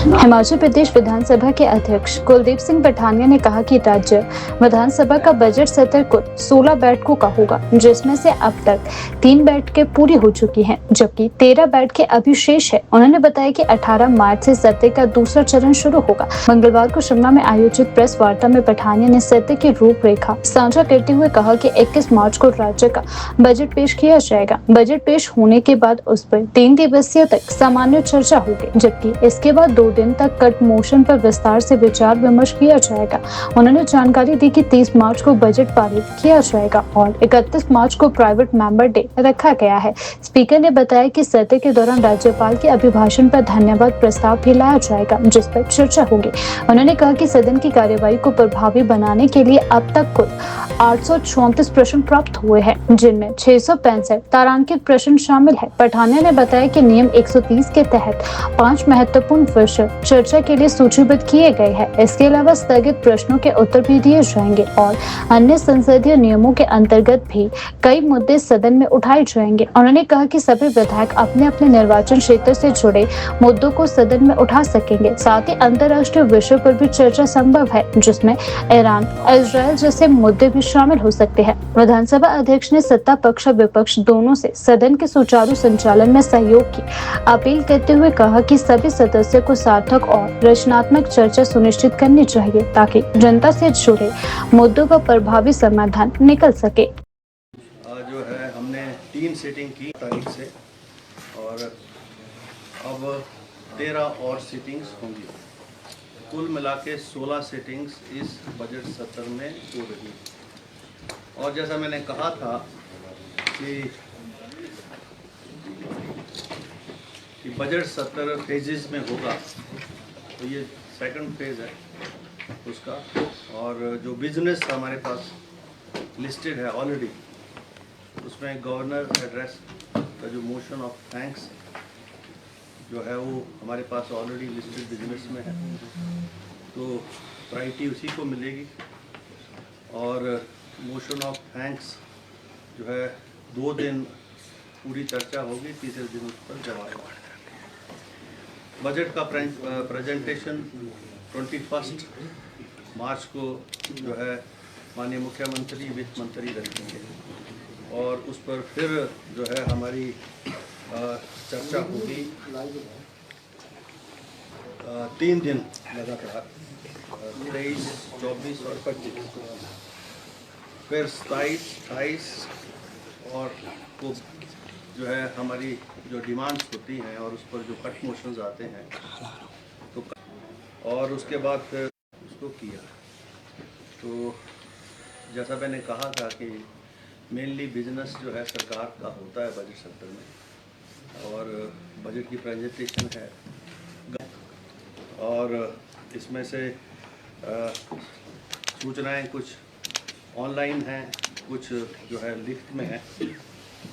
हिमाचल प्रदेश विधानसभा के अध्यक्ष कुलदीप सिंह पठानिया ने कहा कि राज्य विधानसभा का बजट सत्र कुल 16 बैठकों का होगा, जिसमें से अब तक 3 बैठकें पूरी हो चुकी हैं, जबकि 13 बैठकें अभी शेष है। उन्होंने बताया कि 18 मार्च से सत्र का दूसरा चरण शुरू होगा। मंगलवार को शिमला में आयोजित प्रेस वार्ता में पठानिया ने सत्र की रूपरेखा साझा करते हुए कहा कि 21 मार्च को राज्य का बजट पेश किया जाएगा। बजट पेश होने के बाद उस पर 3 दिवसीय तक सामान्य चर्चा होगी, जबकि इसके बाद 2 दिन तक कट मोशन पर विस्तार से विचार विमर्श किया जाएगा। उन्होंने जानकारी दी कि 30 मार्च को बजट पारित किया जाएगा और 31 मार्च को प्राइवेट मेंबर डे रखा गया है। स्पीकर ने बताया कि सत्र के दौरान राज्यपाल के अभिभाषण पर धन्यवाद प्रस्ताव भी लाया जाएगा, जिस पर चर्चा होगी। उन्होंने कहा कि सदन की कार्यवाही को प्रभावी बनाने के लिए अब तक कुल 834 प्रश्न प्राप्त हुए हैं, जिनमें 665 तारांकित प्रश्न शामिल है। पठानिया ने बताया कि नियम 130 के तहत 5 महत्वपूर्ण विषय चर्चा के लिए सूचीबद्ध किए गए हैं। इसके अलावा स्थगित प्रश्नों के उत्तर भी दिए जाएंगे और अन्य संसदीय नियमों के अंतर्गत भी कई मुद्दे सदन में उठाए जाएंगे। उन्होंने कहा कि सभी विधायक अपने अपने निर्वाचन क्षेत्र से जुड़े मुद्दों को सदन में उठा सकेंगे। साथ ही अंतर्राष्ट्रीय विषय पर भी चर्चा संभव है, जिसमें ईरान, इजरायल जैसे मुद्दे भी शामिल हो सकते हैं। विधानसभा अध्यक्ष ने सत्ता पक्ष और विपक्ष दोनों से सदन के सुचारू संचालन में सहयोग की अपील करते हुए कहा कि सभी सदस्यों को सार्थक और रचनात्मक चर्चा सुनिश्चित करनी चाहिए, ताकि जनता से जुड़े मुद्दों का प्रभावी समाधान निकल सके। जो है हमने 3 सीटिंग की तारीख से और अब 13 और सीटिंग्स होंगी। कुल मिला के 16 सीटिंग्स इस बजट सत्र में हो रही। और जैसा मैंने कहा था कि बजट सत्र फेजेस में होगा, तो ये सेकंड फेज है उसका। और जो बिजनेस हमारे पास लिस्टेड है ऑलरेडी, उसमें गवर्नर एड्रेस का जो मोशन ऑफ थैंक्स जो है वो हमारे पास ऑलरेडी लिस्टेड बिजनेस में है, तो प्रायोरिटी उसी को मिलेगी। और मोशन ऑफ थैंक्स जो है 2 दिन पूरी चर्चा होगी, तीसरे दिन उस पर जवाब। बजट का प्रेजेंटेशन 21 मार्च को जो है माननीय मुख्यमंत्री वित्त मंत्री रखेंगे और उस पर फिर जो है हमारी चर्चा होगी 3 दिन लगातार, 23, 24 और 25। फिर 27, 28 और को जो है हमारी जो डिमांड्स होती हैं और उस पर जो कट मोशंस आते हैं तो, और उसके बाद फिर उसको किया। तो जैसा मैंने कहा था कि मेनली बिजनेस जो है सरकार का होता है बजट सत्र में, और बजट की प्रेजेंटेशन है और इसमें से सूचनाएं कुछ ऑनलाइन हैं, कुछ जो है लिखित में है।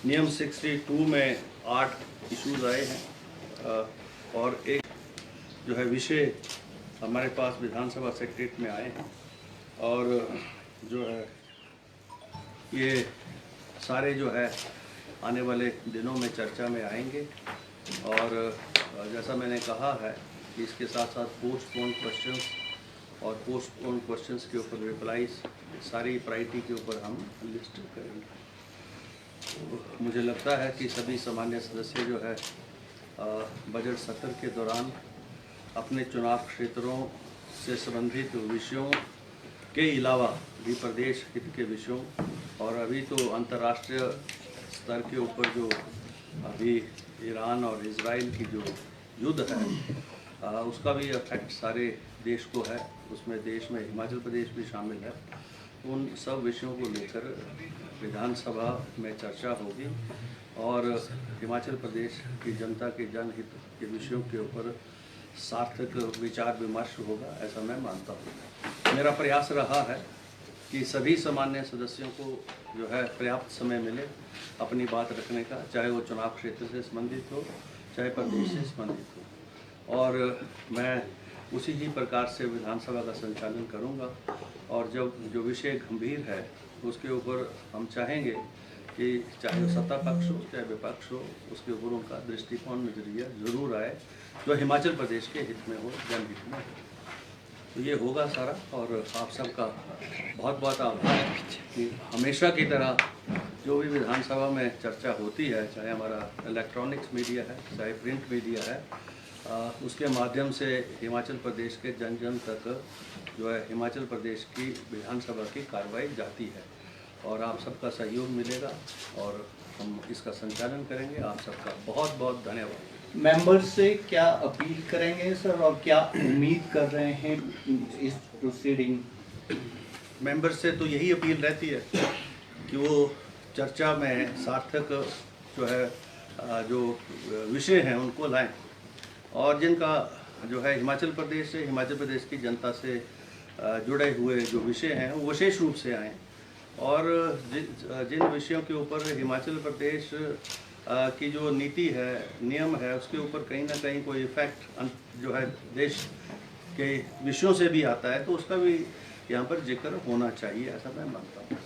नियम 62 में 8 इश्यूज आए हैं और एक जो है विषय हमारे पास विधानसभा सेक्रेटरीट में आए हैं, और जो है ये सारे जो है आने वाले दिनों में चर्चा में आएंगे। और जैसा मैंने कहा है कि इसके साथ साथ पोस्टपोन क्वेश्चंस और पोस्टपोन क्वेश्चंस के ऊपर रिप्लाईज सारी प्रायोरिटी के ऊपर हम लिस्ट करेंगे। तो मुझे लगता है कि सभी सामान्य सदस्य जो है बजट सत्र के दौरान अपने चुनाव क्षेत्रों से संबंधित विषयों के अलावा भी प्रदेश हित के विषयों और अभी तो अंतर्राष्ट्रीय स्तर के ऊपर जो अभी ईरान और इजराइल की जो युद्ध है उसका भी इफेक्ट सारे देश को है, उसमें देश में हिमाचल प्रदेश भी शामिल है। उन सब विषयों को लेकर विधानसभा में चर्चा होगी और हिमाचल प्रदेश की जनता के जनहित के विषयों के ऊपर सार्थक विचार विमर्श होगा, ऐसा मैं मानता हूँ। मेरा प्रयास रहा है कि सभी सामान्य सदस्यों को जो है पर्याप्त समय मिले अपनी बात रखने का, चाहे वो चुनाव क्षेत्र से संबंधित हो, चाहे प्रदेश से संबंधित हो, और मैं उसी ही प्रकार से विधानसभा का संचालन करूंगा। और जब जो विषय गंभीर है उसके ऊपर हम चाहेंगे कि चाहे वो सत्ता पक्ष हो चाहे विपक्ष हो, उसके ऊपर उनका दृष्टिकोण नजरिया जरूर आए जो हिमाचल प्रदेश के हित में हो, जनहित में हो। तो ये होगा सारा, और आप सबका बहुत बहुत आभार कि हमेशा की तरह जो भी विधानसभा में चर्चा होती है, चाहे हमारा इलेक्ट्रॉनिक्स मीडिया है, चाहे प्रिंट मीडिया है, उसके माध्यम से हिमाचल प्रदेश के जन जन तक जो है हिमाचल प्रदेश की विधानसभा की कार्रवाई जाती है, और आप सबका सहयोग मिलेगा और हम इसका संचालन करेंगे। आप सबका बहुत बहुत धन्यवाद। मेंबर से क्या अपील करेंगे सर, और क्या उम्मीद कर रहे हैं इस प्रोसीडिंग? मेंबर से तो यही अपील रहती है कि वो चर्चा में सार्थक जो है जो विषय हैं उनको लाएं, और जिनका जो है हिमाचल प्रदेश से, हिमाचल प्रदेश की जनता से जुड़े हुए जो विषय हैं वो विशेष रूप से आएँ, और जिन विषयों के ऊपर हिमाचल प्रदेश की जो नीति है, नियम है, उसके ऊपर कहीं ना कहीं कोई इफेक्ट जो है देश के विषयों से भी आता है, तो उसका भी यहाँ पर जिक्र होना चाहिए, ऐसा मैं मानता हूँ।